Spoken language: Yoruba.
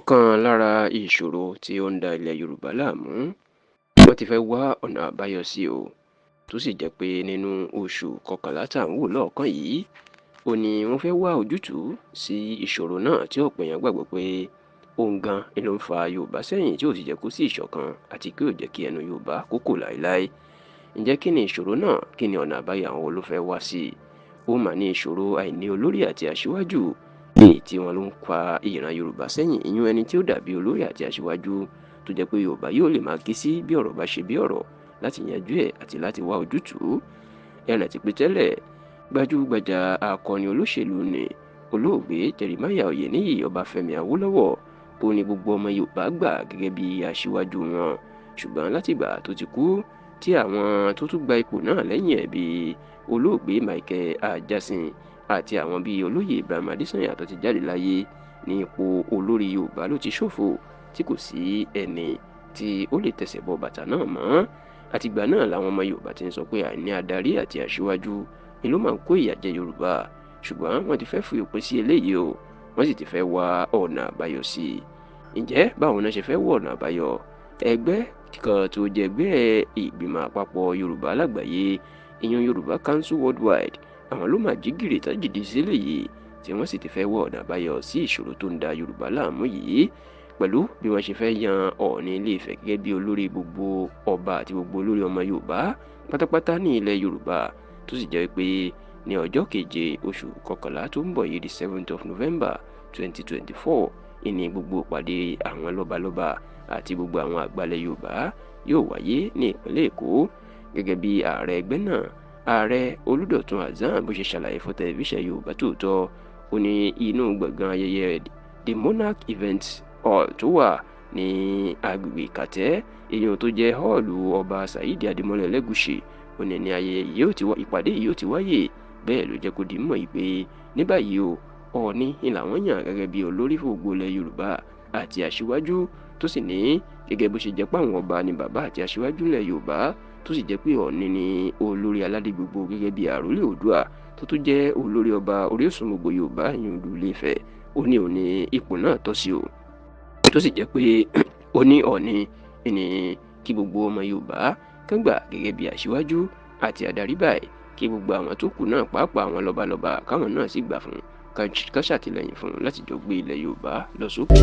Ọ̀kan lára ìṣòro tí ó ń da ilẹ̀ Yorùbá láàmú, wọ́n ti fẹ́ wá ọ̀nà àbáyọ sí o, tó sì jẹ́ pé nínú oṣù kọkànlá tá à ń wò lọ́ọ̀kán yìí, ó ní wọ́n fẹ́ wá ojútùú sí ìṣòro náà tí ọ̀pọ̀ èèyàn gbàgbọ́ pé òun gan ló ń fa Yorùbá sẹ́yìn tí ò sì jẹ́ kó sí ìṣọ̀kan àti kí ò jẹ́ kí ẹnu Yorùbá kó kò láéláé. Ǹjẹ́ kí ni ìṣòro náà? Kí ni ọ̀nà àbáyọ àwọn wo ló fẹ́ wá sí i? Ó mà ní ìṣòro àìní olórí àti aṣíwájú èyí tí wọ́n ló ń fa ìran Yorùbá sẹ́yìn, ìyún ẹni tí ó dàbí olórí àti aṣíwájú tó jẹ́ pé Yorùbá yóò lè máa ké sí bí ọ̀rọ̀ bá ṣe bí ọ̀rọ̀ láti yanjú ẹ̀ àti láti wá ojútùú. Ẹ rántí pé tẹ́lẹ̀ gbajúgbajà akọni olóṣèlú ni olóògbé Jeremiah Oyeniyi Ọbáfẹ́mi Awólọ́wọ̀, ó ní gbogbo ọmọ Yorùbá gbà gẹ́gẹ́ bí aṣíwájú wọn. Ṣùgbọ́n látìgbà tó ti kú, tí àwọn tó tún gba ipò náà lẹ́yìn ẹ̀ bíi olóògbé Michael Ajasin àti àwọn bíi olóyè Ibrahim Adésànyà tó ti jáde láyé, ní ipò olórí Yorùbá ló ti ṣòfò tí kò sí ẹni tí ó lè tẹsẹ̀ bọ bàtà náà mọ́. Àtìgbà náà làwọn ọmọ Yorùbá ti ń sọ pé àìní adarí àti aṣíwájú ni ló máa ń kó ìyà jẹ Yorùbá. Ṣùgbọ́n wọ́n ti fẹ́ fi òpin sí eléyìí o, wọ́n sì ti fẹ́ wá ọ̀nà àbáyọ sí i. Ǹjẹ́ báwo náà ṣe fẹ́ wá ọ̀nà àbáyọ? Ẹgbẹ́ kan tó jẹ́ ẹgbẹ́ ìgbìmọ̀ àpapọ̀ Yorùbá lágbàáyé, ìyẹn Yorùbá Council Worldwide, àwọn ló máa jí gìrì tájìdí sílẹ̀ yìí tí wọ́n sì ti fẹ́ wá ọ̀nà àbáyọ sí ìṣòro tó ń da Yorùbá láàmú yìí, pẹ̀lú bí wọ́n ṣe fẹ́ yan Ọọ̀ni Ilé-Ifẹ̀ gẹ́gẹ́ bí olórí gbogbo ọba àti gbogbo olórí ọmọ Yorùbá pátápátá ní ilẹ̀ Yorùbá, tó sì jẹ́ pé ní ọjọ́ keje oṣù kọkànlá tó ń bọ̀ yìí, the 7th of November 2024, ìní gbogbo ìpàdé àwọn lọ́balọ́ba àti gbogbo àwọn àgbàlẹ̀ Yorùbá yóò wáyé ní ìpínlẹ̀ Èkó. Gẹ́gẹ́ bí ààrẹ ẹgbẹ́ náà, Ààrẹ Olúdọ̀tun Hassan bó ṣe ṣàlàyé fún tẹlifíṣàn Yorùbá Tòótọ́, ó ní inú gbọ̀ngàn ayẹyẹ The Monarch Event Hall tó wà ní agbègbè Ìkàtẹ́, èyí tó jẹ́ họ́ọ̀lù ọba Saheed Adémọ́lá Ẹlẹ́gùṣì, ó ní ìpàdé yìí yóò ti wáyé. Bẹ́ẹ̀ ló jẹ́ kó di mọ̀ pé ní báyìí o, Ọọ̀ni ni làwọn yàn gẹ́gẹ́ bí olórí fún gbogbo ilẹ̀ Yorùbá àti aṣíwájú, tó sì ní gẹ́gẹ́ bó ṣe jẹ́ pé àwọn ọba ni bàbá àti aṣíwájú ilẹ̀ Yorùbá, tó sì jẹ́ pé Ọọ̀ni ni olórí aládé gbogbo gẹ́gẹ́ bí àrólé Oòduà tó tún jẹ́ olórí ọba Orísun gbogbo Yorùbá, ìyẹn Olú Ilé-Ifẹ̀. Ó ní òní ipò náà tọ́ sí o, tó sì jẹ́ pé ó ní Ọọ̀ni ní kí gbogbo ọmọ Yorùbá kán gbà gẹ́gẹ́ bí aṣíwájú àti adarí báyìí, kí gbogbo àwọn tó kù náà pàápàá àwọn lọ́balọ́ba káwọn náà sì gbà fún ká ṣàtìlẹ́yìn fún láti jọ gbé ilẹ̀ Yorùbá lọ sókè.